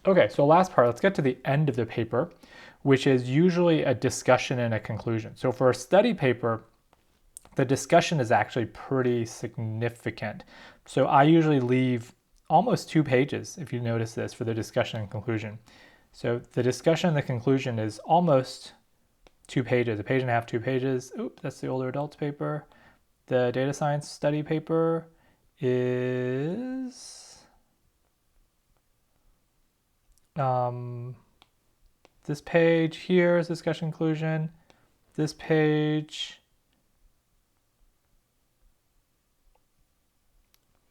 Okay, so last part, let's get to the end of the paper, which is usually a discussion and a conclusion. So for a study paper, the discussion is actually pretty significant. So I usually leave almost 2 pages, if you notice this, for the discussion and conclusion. So the discussion and the conclusion is almost 2 pages, a page and a half, 2 pages. Oops, that's the older adults paper. The data science study paper is this page here is discussion conclusion. This page,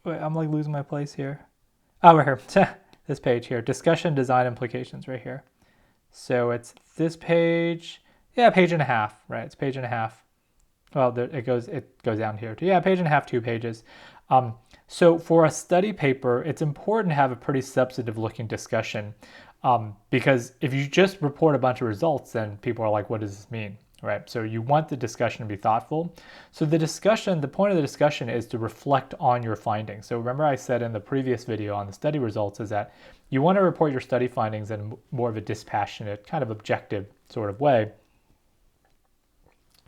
wait, I'm like losing my place here. Oh, right here. This page here, discussion design implications right here. So it's this page, yeah, page and a half, right? It's page and a half. Well, it goes down here too. Yeah, page and a half, 2 pages. So for a study paper, it's important to have a pretty substantive looking discussion, because if you just report a bunch of results, then people are like, what does this mean, right? So you want the discussion to be thoughtful. So the point of the discussion is to reflect on your findings. So remember I said in the previous video on the study results is that you want to report your study findings in more of a dispassionate, kind of objective sort of way.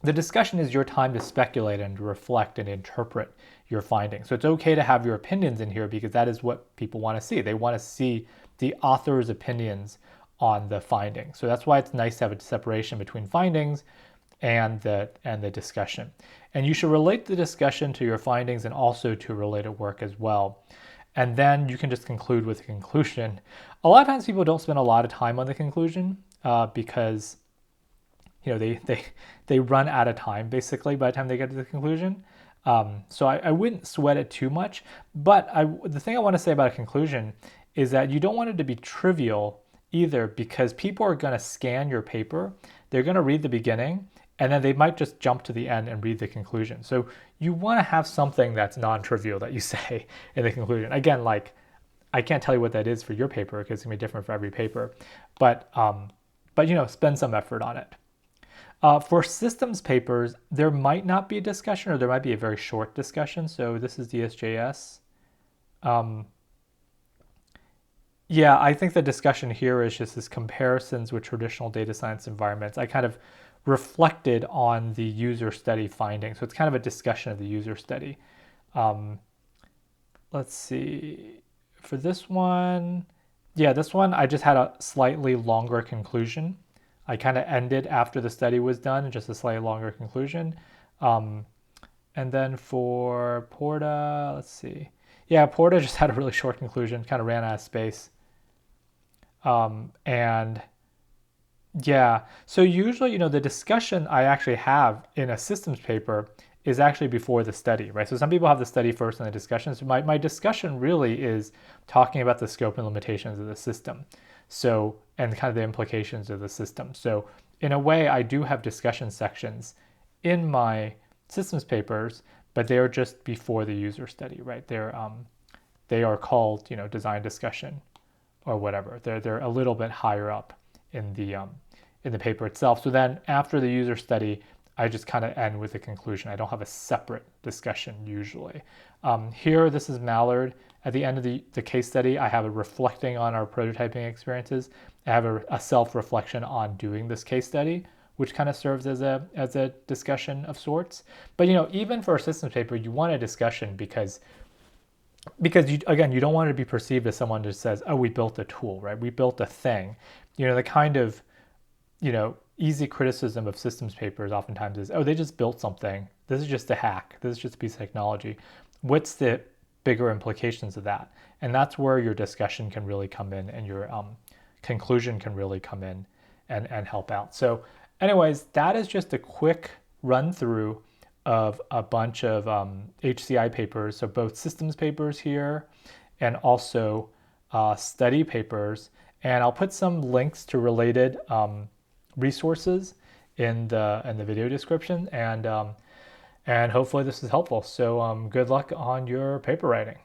The discussion is your time to speculate and to reflect and interpret your findings. So it's okay to have your opinions in here because that is what people want to see. They want to see the author's opinions on the findings. So that's why it's nice to have a separation between findings and the discussion. And you should relate the discussion to your findings and also to related work as well. And then you can just conclude with a conclusion. A lot of times people don't spend a lot of time on the conclusion because they run out of time basically by the time they get to the conclusion. So I wouldn't sweat it too much. But the thing I want to say about a conclusion is that you don't want it to be trivial either, because people are going to scan your paper. They're going to read the beginning, and then they might just jump to the end and read the conclusion. So you want to have something that's non-trivial that you say in the conclusion. Again, like I can't tell you what that is for your paper because it's going to be different for every paper. But spend some effort on it. For systems papers, there might not be a discussion, or there might be a very short discussion. So this is DSJS. Yeah, I think the discussion here is just this comparisons with traditional data science environments. I kind of reflected on the user study findings. So it's kind of a discussion of the user study. Let's see. For this one, yeah, this one I just had a slightly longer conclusion. I kind of ended after the study was done, just a slightly longer conclusion. And then for Porta, let's see. Yeah, Porta just had a really short conclusion, kind of ran out of space. And yeah, so usually, the discussion I actually have in a systems paper is actually before the study, right? So some people have the study first and the discussion. So my discussion really is talking about the scope and limitations of the system. So, and kind of the implications of the system. So in a way, I do have discussion sections in my systems papers, but they are just before the user study, right? They are called, design discussion or whatever. They're a little bit higher up in the paper itself. So then after the user study, I just kind of end with a conclusion. I don't have a separate discussion usually. Here, this is Mallard. At the end of the case study, I have a reflecting on our prototyping experiences. I have a self-reflection on doing this case study, which kind of serves as a discussion of sorts. But even for a systems paper, you want a discussion because you don't want to be perceived as someone who says, oh, we built a tool, right? We built a thing. The kind of easy criticism of systems papers oftentimes is, oh, they just built something. This is just a hack. This is just a piece of technology. What's the bigger implications of that? And that's where your discussion can really come in and your conclusion can really come in and help out. So anyways, that is just a quick run through of a bunch of HCI papers. So both systems papers here and also study papers. And I'll put some links to related resources in the video description, and hopefully this is helpful. So good luck on your paper writing.